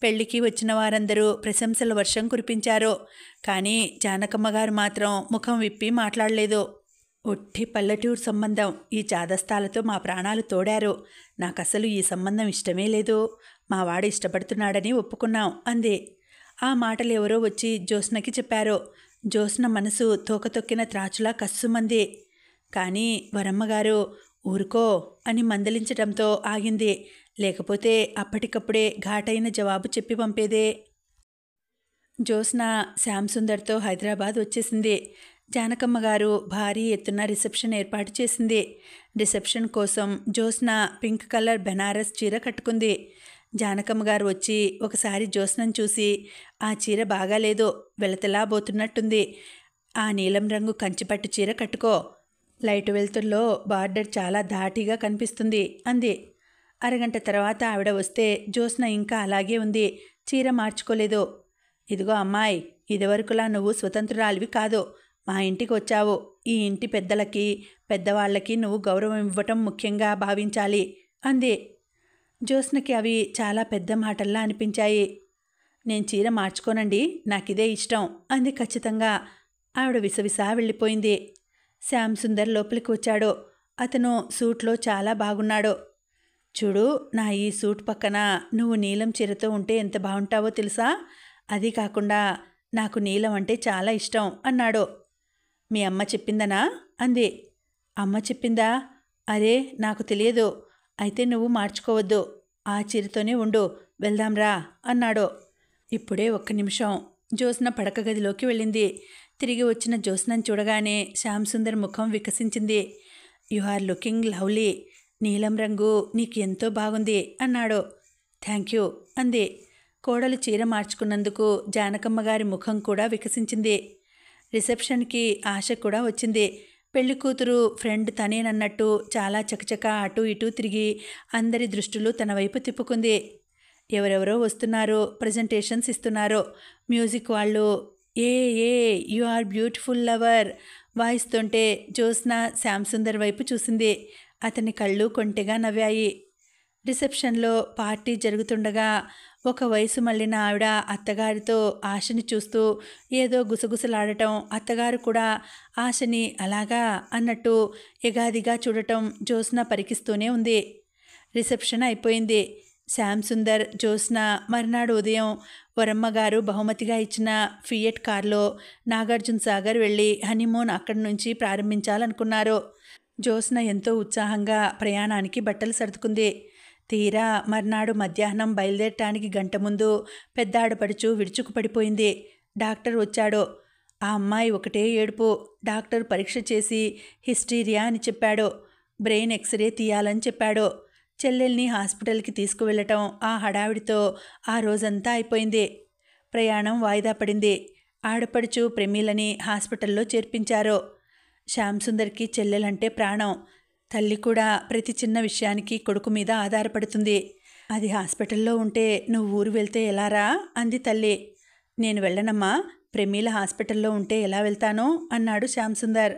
పెళ్లికి వచ్చిన వారందరూ ప్రశంసల వర్షం కురిపించారు. కానీ జానకమ్మగారు మాత్రం ముఖం విప్పి మాట్లాడలేదు. ఒట్టి పల్లెటూరు సంబంధం, ఈ చాదస్తాలతో మా ప్రాణాలు తోడారు. నాకసలు ఈ సంబంధం ఇష్టమే లేదు. మా వాడు ఇష్టపడుతున్నాడని ఒప్పుకున్నాం అంది. ఆ మాటలు ఎవరో వచ్చి జ్యోత్స్నకి చెప్పారు. జ్యోత్స్న మనసు తోకతొక్కిన త్రాచులా కస్సుమంది. కానీ వరమ్మగారు ఊరుకో అని మందలించటంతో ఆగింది. లేకపోతే అప్పటికప్పుడే ఘాటైన జవాబు చెప్పి పంపేదే. జ్యోత్స్న శ్యామ్ సుందర్తో హైదరాబాద్ వచ్చేసింది. జానకమ్మగారు భారీ ఎత్తున రిసెప్షన్ ఏర్పాటు చేసింది. రిసెప్షన్ కోసం జ్యోత్స్న పింక్ కలర్ బెనారస్ చీర కట్టుకుంది. జానకమ్మగారు వచ్చి ఒకసారి జ్యోత్స్నను చూసి, ఆ చీర బాగాలేదు, వెలతలా పోతున్నట్టుంది. ఆ నీలం రంగు కంచిపట్టు చీర కట్టుకో, లైటు వెలుతుల్లో బార్డర్ చాలా ధాటిగా కనిపిస్తుంది అంది. అరగంట తర్వాత ఆవిడ వస్తే జ్యోత్స్న ఇంకా అలాగే ఉంది, చీర మార్చుకోలేదు. ఇదిగో అమ్మాయి, ఇదివరకులా నువ్వు స్వతంత్రురాలివి కాదు. మా ఇంటికి వచ్చావు. ఈ ఇంటి పెద్దలకి పెద్దవాళ్ళకి నువ్వు గౌరవం ఇవ్వటం ముఖ్యంగా భావించాలి అంది. జ్యోత్స్నకి అవి చాలా పెద్ద మాటల్లా అనిపించాయి. నేను చీర మార్చుకోనండి, నాకిదే ఇష్టం అంది ఖచ్చితంగా. ఆవిడ విసవిసా వెళ్ళిపోయింది. శ్యామ్ సుందర్ లోపలికి వచ్చాడు. అతను సూట్లో చాలా బాగున్నాడు. చూడు, నా ఈ సూట్ పక్కన నువ్వు నీలం చీరతో ఉంటే ఎంత బాగుంటావో తెలుసా? అది కాకుండా నాకు నీలం అంటే చాలా ఇష్టం అన్నాడు. మీ అమ్మ చెప్పిందనా అంది. అమ్మ చెప్పిందా? అరే, నాకు తెలియదు. అయితే నువ్వు మార్చుకోవద్దు, ఆ చీరతోనే ఉండు, వెళ్దాంరా అన్నాడు. ఇప్పుడే 1 నిమిషం. జ్యోత్స్న పడక గదిలోకి వెళ్ళింది. తిరిగి వచ్చిన జ్యోత్స్నను చూడగానే శ్యామ్ సుందర్ ముఖం వికసించింది. యు ఆర్ లుకింగ్ లవ్లీ, నీలం రంగు నీకు ఎంతో బాగుంది అన్నాడు. థ్యాంక్ యూ అంది. కోడలు చీర మార్చుకున్నందుకు జానకమ్మగారి ముఖం కూడా వికసించింది. రిసెప్షన్కి ఆశ కూడా వచ్చింది. పెళ్లి కూతురు ఫ్రెండ్ తనేనన్నట్టు చాలా చకచక అటు ఇటు తిరిగి అందరి దృష్టిలు తన వైపు తిప్పుకుంది. ఎవరెవరో వస్తున్నారు, ప్రజెంటేషన్స్ ఇస్తున్నారు. మ్యూజిక్ వాళ్ళు a a you are beautiful lover వాయిస్తుంటే జ్యోత్స్న శ్యామ్ సుందర్ వైపు చూసింది. అతని కళ్ళు కొంటెగా నవ్వాయి. రిసెప్షన్లో పార్టీ జరుగుతుండగా ఒక వయసు మళ్ళిన ఆవిడ అత్తగారితో ఆశని చూస్తూ ఏదో గుసగుసలాడటం, అత్తగారు కూడా ఆశని అలాగా అన్నట్టు ఎగాదిగా చూడటం జ్యోత్స్న పరికిస్తూనే ఉంది. రిసెప్షన్ అయిపోయింది. శ్యామ్ సుందర్, జ్యోత్స్న మర్నాడు ఉదయం వరమ్మగారు బహుమతిగా ఇచ్చిన ఫియట్ కార్లో నాగార్జున సాగర్ వెళ్ళి హనీమూన్ అక్కడి నుంచి ప్రారంభించాలనుకున్నారు. జ్యోత్స్న ఎంతో ఉత్సాహంగా ప్రయాణానికి బట్టలు సర్దుకుంది. తీరా మర్నాడు మధ్యాహ్నం బయలుదేరటానికి గంట ముందు పెద్ద ఆడపడుచు విరుచుకు పడిపోయింది. డాక్టర్ వచ్చాడు. ఆ అమ్మాయి ఒకటే ఏడుపు. డాక్టర్ పరీక్ష చేసి హిస్టీరియా అని చెప్పాడు. బ్రెయిన్ ఎక్స్రే తీయాలని చెప్పాడు. చెల్లెల్ని హాస్పిటల్కి తీసుకువెళ్ళటం, ఆ హడావిడితో ఆ రోజంతా అయిపోయింది. ప్రయాణం వాయిదా పడింది. ఆడపడుచు ప్రమీలని హాస్పిటల్లో చేర్పించారు. శ్యామ్ సుందర్కి చెల్లెలంటే ప్రాణం. తల్లి కూడా ప్రతి చిన్న విషయానికి కొడుకు మీద ఆధారపడుతుంది. అది హాస్పిటల్లో ఉంటే నువ్వు ఊరు వెళ్తే ఎలారా అంది తల్లి. నేను వెళ్ళనమ్మా, ప్రమీల హాస్పిటల్లో ఉంటే ఎలా వెళ్తానో అన్నాడు శ్యామ్ సుందర్.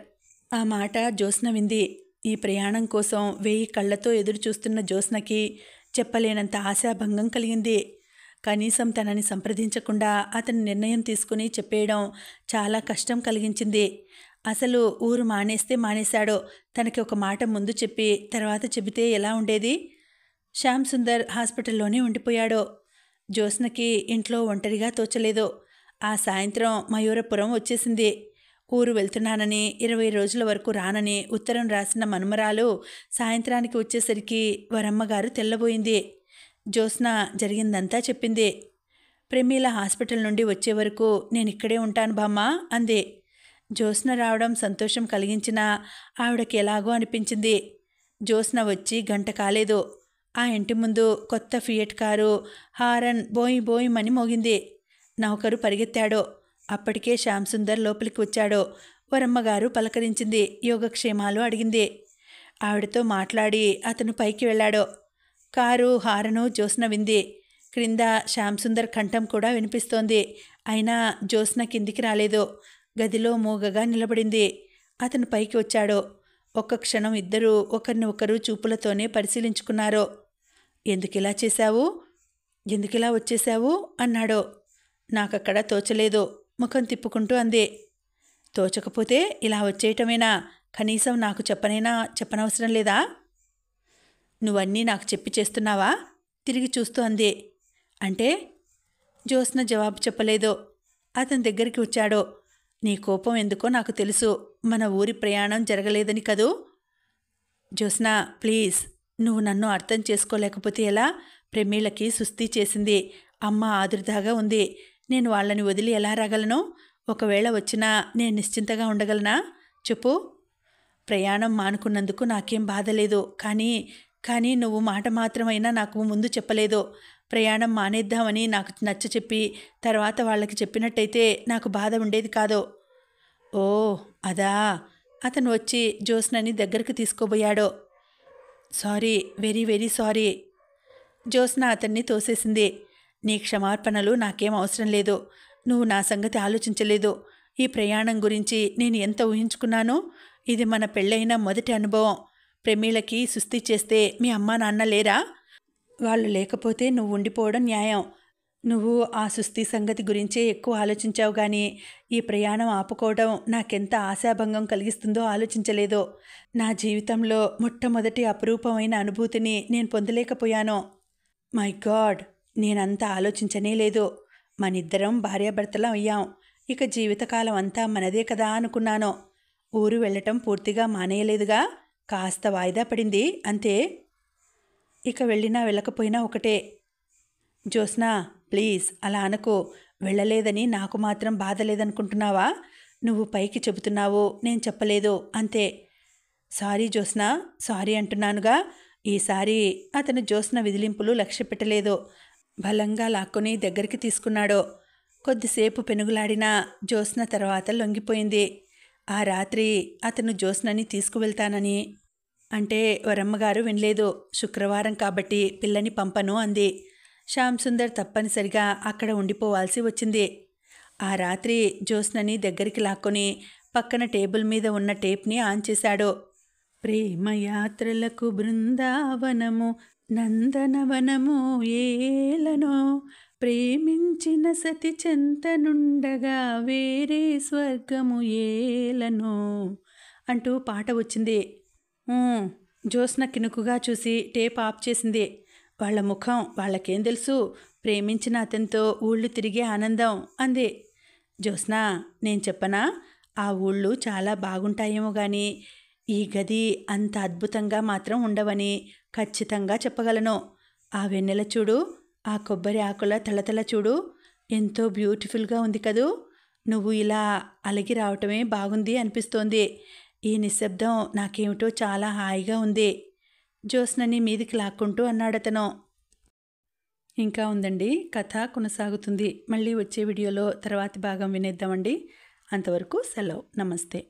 ఆ మాట జ్యోత్స్న వింది. ఈ ప్రయాణం కోసం 1000 కళ్ళతో ఎదురు చూస్తున్న జ్యోత్స్నకి చెప్పలేనంత ఆశాభంగం కలిగింది. కనీసం తనని సంప్రదించకుండా అతని నిర్ణయం తీసుకుని చెప్పేయడం చాలా కష్టం కలిగించింది. అసలు ఊరు మానేస్తే మానేశాడు. తనకి ఒక మాట ముందు చెప్పి తర్వాత చెబితే ఎలా ఉండేది? శ్యామ్ సుందర్ హాస్పిటల్లోనే ఉండిపోయాడు. జ్యోత్స్నకి ఇంట్లో ఒంటరిగా తోచలేదు. ఆ సాయంత్రం మయూరపురం వచ్చేసింది. ఊరు వెళ్తున్నానని 20 రోజుల వరకు రానని ఉత్తరం రాసిన మనుమరాలు సాయంత్రానికి వచ్చేసరికి వరమ్మగారు తెల్లబోయింది. జ్యోత్స్న జరిగిందంతా చెప్పింది. ప్రమీల హాస్పిటల్ నుండి వచ్చే వరకు నేనిక్కడే ఉంటాను బామ్మా అంది. జ్యోత్స్న రావడం సంతోషం కలిగించినా ఆవిడకి ఎలాగో అనిపించింది. జ్యోత్స్న వచ్చి గంట కాలేదు. ఆ ఇంటి ముందు కొత్త ఫియట్ కారు హారన్ బోయ్ బోయ్ మని మోగింది. నౌకరు పరిగెత్తాడు. అప్పటికే శ్యామ్ సుందర్ లోపలికి వచ్చాడు. వరమ్మగారు పలకరించింది. యోగక్షేమాలు అడిగింది. ఆవిడతో మాట్లాడి అతను పైకి వెళ్ళాడు. కారు హారను జ్యోత్స్న వింది. క్రింద శ్యామ్ సుందర్ కంఠం కూడా వినిపిస్తోంది. అయినా జ్యోత్స్న కిందికి రాలేదు. గదిలో మూగగా నిలబడింది. అతను పైకి వచ్చాడు. ఒక్క క్షణం ఇద్దరూ ఒకరిని ఒకరు చూపులతోనే పరిశీలించుకున్నారు. ఎందుకిలా చేశావు, ఎందుకిలా వచ్చేశావు అన్నాడు. నాకక్కడ తోచలేదు, ముఖం తిప్పుకుంటూ అంది. తోచకపోతే ఇలా వచ్చేయటమేనా? కనీసం నాకు చెప్పనవసరం లేదా? నువ్వన్నీ నాకు చెప్పి చేస్తున్నావా? తిరిగి చూస్తూ అంది. అంటే? జ్యోత్స్న జవాబు చెప్పలేదు. అతని దగ్గరికి వచ్చాడు. నీ కోపం ఎందుకో నాకు తెలుసు. మన ఊరి ప్రయాణం జరగలేదని కదూ? జ్యోత్స్న, ప్లీజ్, నువ్వు నన్ను అర్థం చేసుకోలేకపోతే ఎలా? ప్రమీలకి సుస్థి చేసింది. అమ్మ ఆదుర్దాగా ఉంది. నేను వాళ్ళని వదిలి ఎలా రాగలను? ఒకవేళ వచ్చినా నేను నిశ్చింతగా ఉండగలనా? చెప్పు. ప్రయాణం మానుకున్నందుకు నాకేం బాధ లేదు. కానీ నువ్వు మాట మాత్రమైనా నాకు ముందు చెప్పలేదు. ప్రయాణం మానేద్దామని నాకు నచ్చ చెప్పి తర్వాత వాళ్ళకి చెప్పినట్టయితే నాకు బాధ ఉండేది కాదు. ఓ అదా? అతను వచ్చి జ్యోత్స్నని దగ్గరికి తీసుకోబోయాడు. Sorry, very very sorry. Jyotsna అతన్ని తోసేసింది. నీ క్షమార్పణలు నాకేం అవసరం లేదు. నువ్వు నా సంగతి ఆలోచించలేదు. ఈ ప్రయాణం గురించి నేను ఎంత ఊహించుకున్నానో. ఇది మన పెళ్ళైన మొదటి అనుభవం. ప్రమీలకి సుస్థి చేస్తే మీ అమ్మా నాన్న లేరా? వాళ్ళు లేకపోతే నువ్వు ఉండిపోవడం న్యాయం. నువ్వు ఆ సుస్థి సంగతి గురించే ఎక్కువ ఆలోచించావు కానీ ఈ ప్రయాణం ఆపుకోవడం నాకెంత ఆశాభంగం కలిగిస్తుందో ఆలోచించలేదు. నా జీవితంలో మొట్టమొదటి అపురూపమైన అనుభూతిని నేను పొందలేకపోయాను. మై గాడ్, నేనంతా ఆలోచించనే లేదు. మనిద్దరం భార్యాభర్తలం అయ్యాం. ఇక జీవితకాలం అంతా మనదే కదా అనుకున్నాను. ఊరు వెళ్ళటం పూర్తిగా మానేయలేదుగా, కాస్త వాయిదా పడింది అంతే. ఇక వెళ్ళినా వెళ్ళకపోయినా ఒకటే. జ్యోత్స్న, ప్లీజ్ అలా అనుకో. వెళ్ళలేదని నాకు మాత్రం బాధ లేదనుకుంటున్నావా? నువ్వు పైకి చెబుతున్నావు, నేను చెప్పలేదు అంతే. సారీ జ్యోత్స్న, సారీ అంటున్నానుగా. ఈసారి అతను జ్యోత్స్న విదిలింపులు లక్ష్య పెట్టలేదు. బలంగా లాక్కొని దగ్గరికి తీసుకున్నాడు. కొద్దిసేపు పెనుగులాడినా జ్యోత్స్న తర్వాత లొంగిపోయింది. ఆ రాత్రి అతను జ్యోత్స్నని తీసుకువెళ్తానని అంటే వరమ్మగారు వినలేదు. శుక్రవారం కాబట్టి పిల్లని పంపను అంది. శ్యామ్ సుందర్ తప్పనిసరిగా అక్కడ ఉండిపోవాల్సి వచ్చింది. ఆ రాత్రి జ్యోత్స్నని దగ్గరికి లాక్కొని పక్కన టేబుల్ మీద ఉన్న టేప్ని ఆన్ చేశాడు. ప్రేమయాత్రలకు బృందావనము నందనవనము ఏలనో, ప్రేమించిన సతి చెంతనుండగా వేరే స్వర్గము ఏలనో అంటూ పాట వచ్చింది. జ్యోత్స్న కినుకుగా చూసి టేప్ ఆఫ్ చేసింది. వాళ్ళ ముఖం వాళ్ళకేం తెలుసు? ప్రేమించిన అతనితో ఊళ్ళు తిరిగే ఆనందం అంది. జ్యోత్స్న, నేను చెప్పనా? ఆ ఊళ్ళు చాలా బాగుంటాయేమో కానీ ఈ గది అంత అద్భుతంగా మాత్రం ఉండవని ఖచ్చితంగా చెప్పగలను. ఆ వెన్నెల చూడు, ఆ కొబ్బరి ఆకుల తళతళ చూడు, ఎంతో బ్యూటిఫుల్గా ఉంది కదూ. నువ్వు ఇలా అలిగి రావటమే బాగుంది అనిపిస్తోంది. ఈ నిశ్శబ్దం నాకేమిటో చాలా హాయిగా ఉంది. జ్యోత్స్నని మీదికి లాక్కుంటూ అన్నాడతను. ఇంకా ఉందండి, కథ కొనసాగుతుంది. మళ్ళీ వచ్చే వీడియోలో తర్వాతి భాగం వినేద్దామండి. అంతవరకు సెలవు. నమస్తే.